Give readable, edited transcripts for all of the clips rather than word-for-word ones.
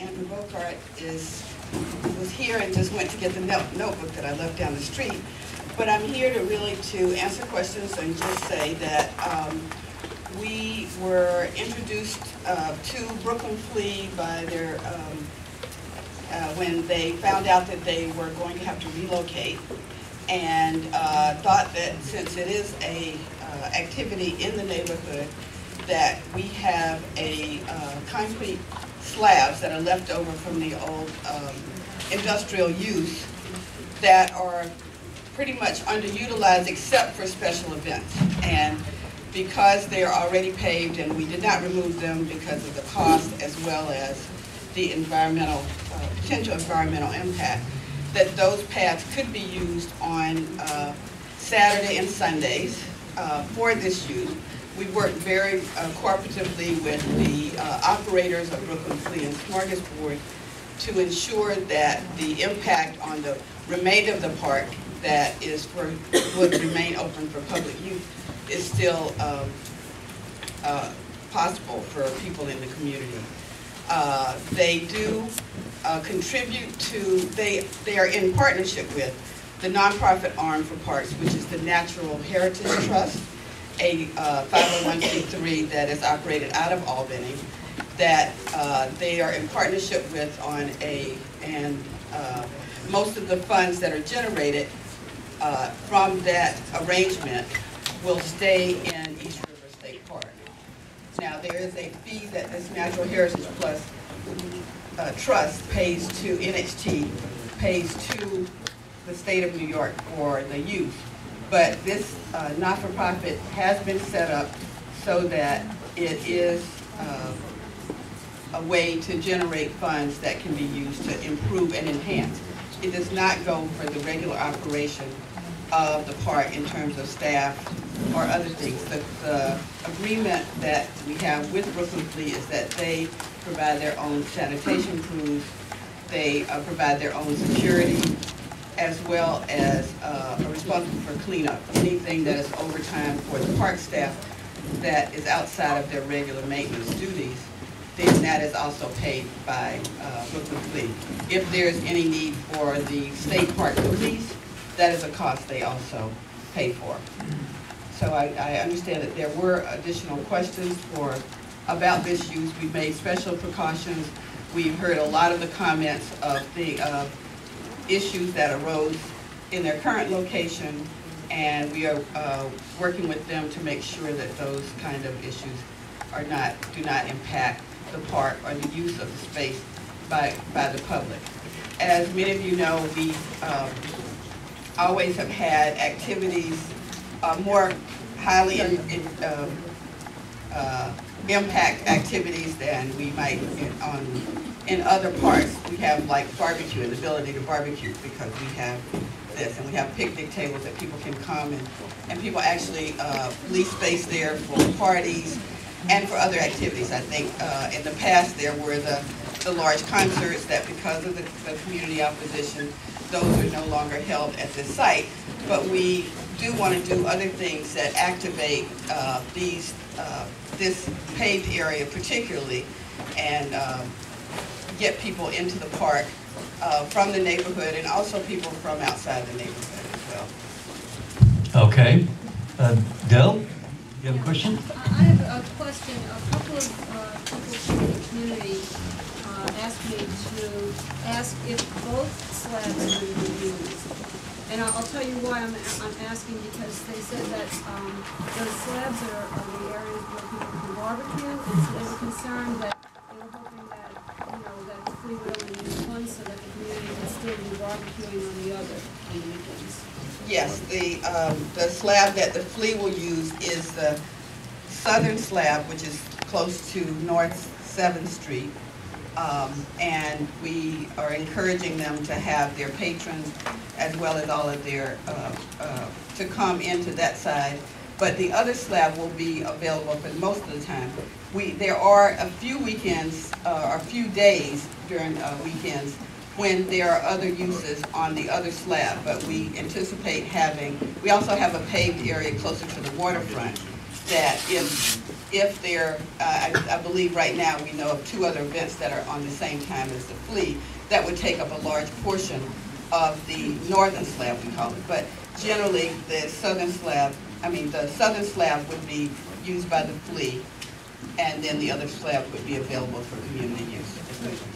Andrew Bogart was here and just went to get the notebook that I left down the street. But I'm here to really to answer questions and just say that we were introduced to Brooklyn Flea by their when they found out that they were going to have to relocate, and thought that since it is a activity in the neighborhood, that we have a concrete slabs that are left over from the old industrial use that are pretty much underutilized except for special events. And because they are already paved, and we did not remove them because of the cost as well as the environmental potential environmental impact, that those paths could be used on Saturday and Sundays for this use. We worked very cooperatively with the operators of Brooklyn Flea and Smorgasburg to ensure that the impact on the remainder of the park that would remain open for public use is still possible for people in the community. They do contribute to, they are in partnership with the nonprofit arm for parks, which is the Natural Heritage Trust, a 501c3 that is operated out of Albany, that they are in partnership with on and most of the funds that are generated from that arrangement will stay in East River State Park. Now, there is a fee that this Natural Heritage Plus Trust pays to, NHT, pays to the state of New York for the use. But this not-for-profit has been set up so that it is a way to generate funds that can be used to improve and enhance. It does not go for the regular operation of the park in terms of staff or other things. The agreement that we have with Brooklyn Flea is that they provide their own sanitation crews, they provide their own security, as well as are responsible for cleanup. Anything that is overtime for the park staff that is outside of their regular maintenance duties, then that is also paid by Brooklyn Flea. If there's any need for the state park police, that is a cost they also pay for. So I understand that there were additional questions about this use. We've made special precautions. We've heard a lot of the comments of the issues that arose in their current location, and we are working with them to make sure that those kind of issues do not impact the park or the use of the space by the public. As many of you know, we always have had activities more highly impact activities than we might in other parks. We have like barbecue and the ability to barbecue because we have this, and we have picnic tables that people can come and people actually lease space there for parties and for other activities. I think in the past there were the large concerts that, because of the community opposition, those are no longer held at this site. But we do want to do other things that activate this paved area particularly, and get people into the park from the neighborhood, and also people from outside the neighborhood as well. Okay. Del, you have a question? I have a question. A couple of people from the community asked me to ask if both slabs would be used. And I'll tell you why I'm asking, because they said that those slabs are the areas where people can barbecue, and so they were concerned that they were hoping that, that the Flea would only use one so that the community would still be barbecuing on the other on the weekends. Yes, the slab that the Flea will use is the southern slab, which is close to North 7th Street. And we are encouraging them to have their patrons as well as all of their, to come into that side. But the other slab will be available for most of the time. There are a few weekends, or a few days during weekends when there are other uses on the other slab, but we anticipate having, we also have a paved area closer to the waterfront that if if there, I believe right now we know of 2 other events that are on the same time as the Flea, that would take up a large portion of the northern slab, we call it. But generally, the southern slab would be used by the Flea, and then the other slab would be available for community use.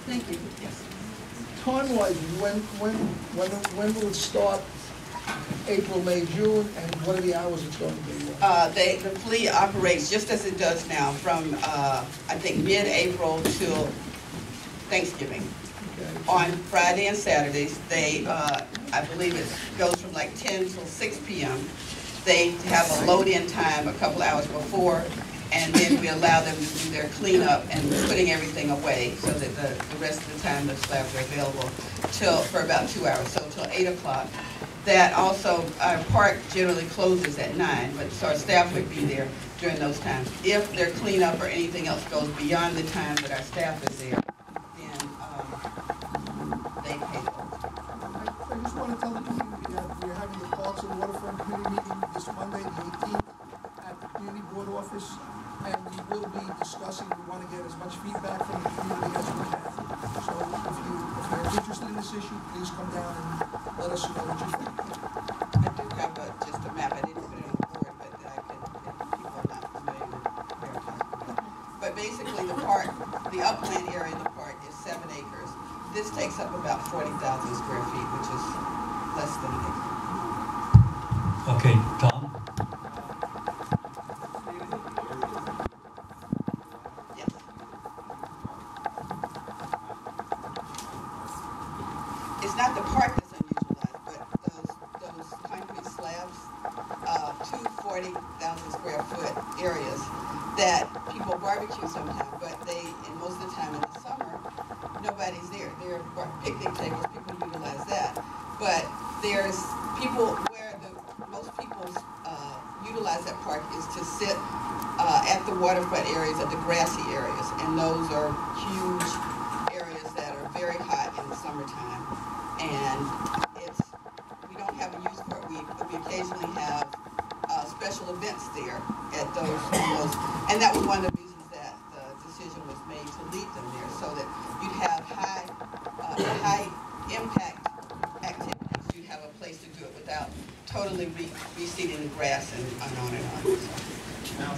Thank you. Yes. Time-wise, when will it start? April, May, June, and what are the hours it's going to be? The Flea operates just as it does now, from I think mid-April till Thanksgiving. Okay. On Friday and Saturdays, they, I believe it goes from like 10 till 6 p.m. They have a load-in time a couple hours before, and then we allow them to do their cleanup and putting everything away, so that the rest of the time the slabs are available for about 2 hours, so till 8 o'clock. That also, our park generally closes at 9, but so our staff would be there during those times. If their cleanup or anything else goes beyond the time that our staff is there, then they pay the overtime. I just want to tell the community that we're having the Parks and Waterfront Committee meeting this Monday, the 18th, at the Community Board office, and we will be discussing, we want to get as much feedback from the community as we can. So if you're interested in this issue, please come down and let us know what you think. I do have just a map. I didn't put it on the board, but I can, if people are not familiar with where I'm talking about. But basically, the park, the upland area of the park is 7 acres. This takes up about 40,000 square feet, which is less than an acre. Okay, Tom? Yes. It's not the park that's unutilized, but those concrete slabs, 2 40,000 square foot areas that people barbecue sometimes, but and most of the time in the summer, nobody's there. There are picnic tables, people utilize that. But there's people where most people utilize that park is to sit at the waterfront areas, at the grassy areas, and those are huge areas that are very hot in the summertime. And we don't have a use for it. We occasionally have special events there at those, and that was one of the reasons that the decision was made to leave them there, so that you'd have high impact activities. You'd have a place to do it without totally reseeding the grass and on and on. So. Now,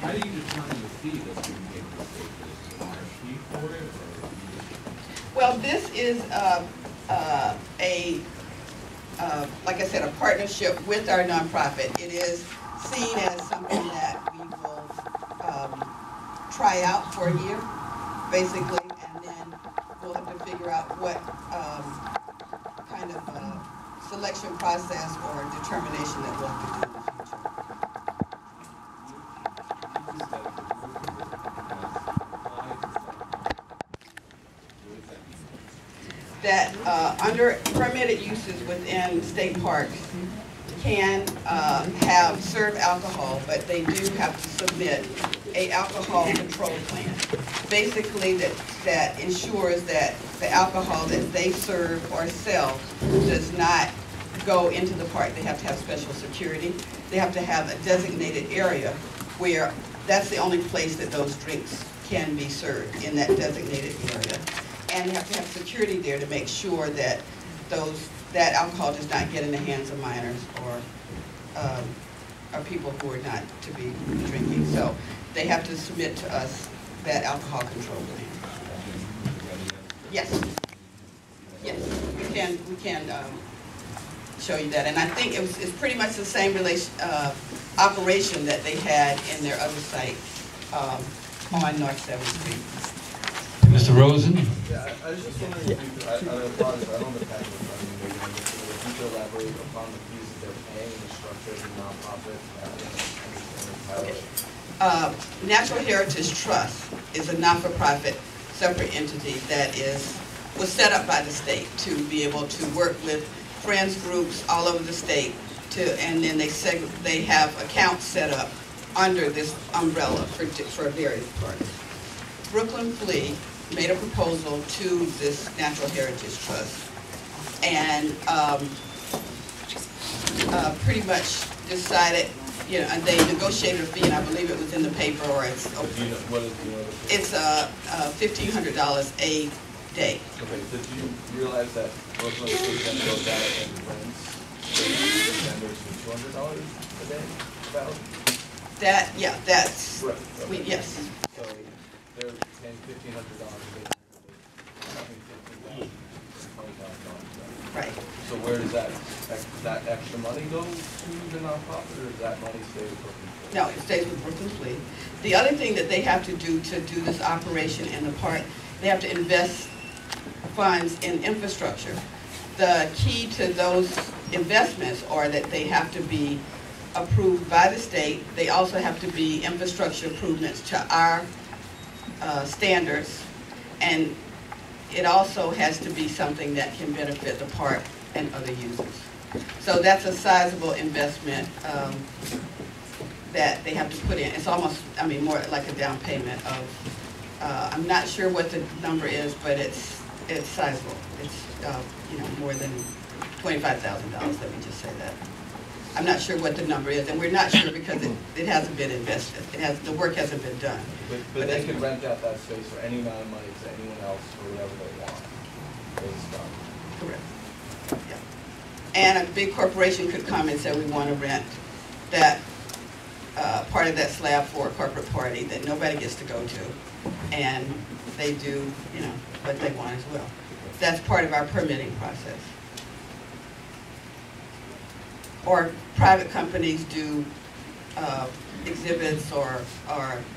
how do you determine the fee that's being paid to the state? Is there an RFP for it? Or? Well, this is like I said, a partnership with our nonprofit. It is seen as something that we will try out for a year, basically, and then we'll have to figure out what kind of selection process or determination that we'll have to do in the future. That under permitted uses within state parks can serve alcohol, but they do have to submit a alcohol control plan. Basically, that ensures that the alcohol that they serve or sell does not go into the park. They have to have special security. They have to have a designated area where that's the only place that those drinks can be served, in that designated area. And they have to have security there to make sure that that alcohol does not get in the hands of minors or people who are not to be drinking. So they have to submit to us that alcohol control plan. Yes. Yes, we can show you that. And I think it's pretty much the same operation that they had in their other site on North 7th Street. Mr. Rosen? Yeah, I was just wondering if you could, I apologize, I don't have the packet in front of me, maybe if you could elaborate upon the fees that they're paying, the structure of the nonprofit, Natural Heritage Trust is a not-for-profit separate entity that was set up by the state to be able to work with friends groups all over the state and then they have accounts set up under this umbrella for various parts. Brooklyn Flea made a proposal to this Natural Heritage Trust and pretty much decided you know, and they negotiated a fee, and I believe it was in the paper, or it's, Do you know, what is the, it's $1,500 a day. okay, did you realize that Brooklyn State then goes out and rents vendors for $200 a day, about? That, yeah, that's, Right. we, Okay. yes. So they're paying $1,500 a day. $20,000. Right. So where does that extra money go to the nonprofit, or does that money stay with Brooklyn? No, it stays with Brooklyn Flea. The other thing that they have to do this operation in the park, they have to invest funds in infrastructure. The key to those investments are that they have to be approved by the state. They also have to be infrastructure improvements to our standards, and it also has to be something that can benefit the park and other users. So that's a sizable investment that they have to put in. It's almost, I mean, more like a down payment of, I'm not sure what the number is, but it's sizable. It's, you know, more than $25,000, let me just say that. I'm not sure what the number is, and we're not sure because it hasn't been invested. The work hasn't been done. But they could rent out that space for any amount of money to anyone else for whatever they want. Based on. Correct. Yeah. And a big corporation could come and say, we want to rent that part of that slab for a corporate party that nobody gets to go to, and they do, you know, what they want as well. That's part of our permitting process. Or private companies do exhibits or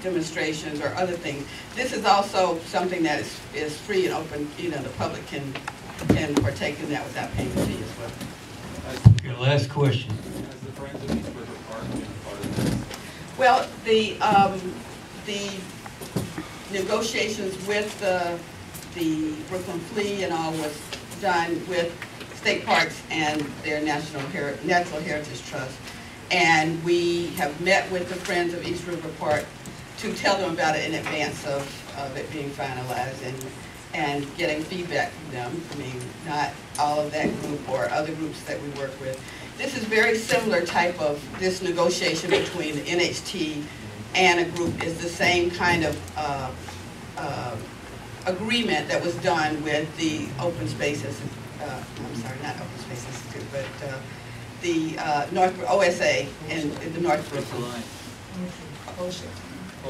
demonstrations or other things. This is also something that is free and open, you know, the public can partake in that without paying a fee as well. Your last question. Has the Friends of East River Park been part of this? Well, the negotiations with the Brooklyn Flea and all was done with state parks and their Natural Heritage Trust. And we have met with the Friends of East River Park to tell them about it in advance of it being finalized and getting feedback from them. I mean, not all of that group or other groups that we work with. This is very similar type of, this negotiation between the NHT and a group is the same kind of agreement that was done with the Open Spaces, I'm sorry, not Open Space Institute, but the OSA in the North Brooklyn.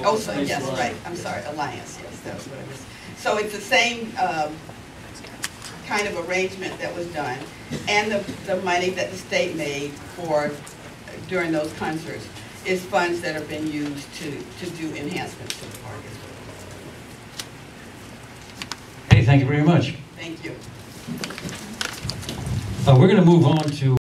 OSA, yes, right, I'm sorry, Alliance, yes, that was what it was. So it's the same kind of arrangement that was done, and the money that the state made for during those concerts is funds that have been used to do enhancements to the park as well. Hey, thank you very much. Thank you. We're going to move on to